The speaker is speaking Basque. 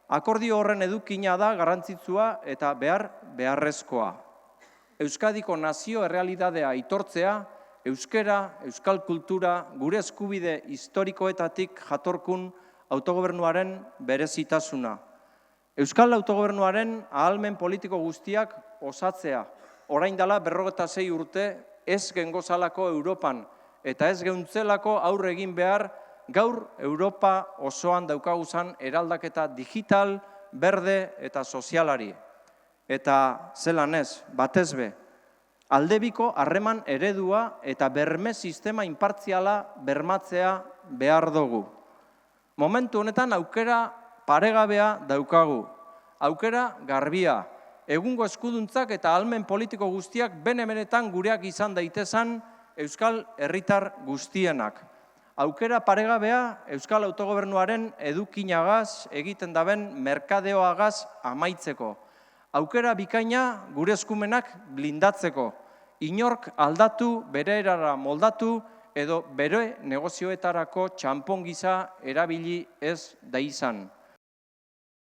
Akordio horren edukina da garrantzitsua eta beharrezkoa. Euskadiko nazio errealitatea aitortzea, euskera, euskal kultura, gure eskubide historikoetatik jatorkun autogobernuaren berezitasuna. Euskal autogobernuaren ahalmen politiko guztiak osatzea, orain dela 56 urte ez gengozalako Europan eta ez gehuntzelako aurre egin behar gaur Europa osoan daukaguzan eraldaketa digital, berde eta sozialari. Eta zelan ez, batez be, aldebiko harreman eredua eta berme sistema inpartziala bermatzea behar dugu. Momentu honetan aukera paregabea daukagu, aukera garbia, egungo eskuduntzak eta ahalmen politiko guztiak bene-benetan gureak izan daitezan euskal herritar guztienak. Aukera paregabea euskal autogobernuaren edukinagaz egiten daben merkadeoagaz amaitzeko. Aukera bikaina gure eskumenak blindatzeko. Inork aldatu, bere erara moldatu edo bere negozioetarako txanpon gisa erabili ez da izan.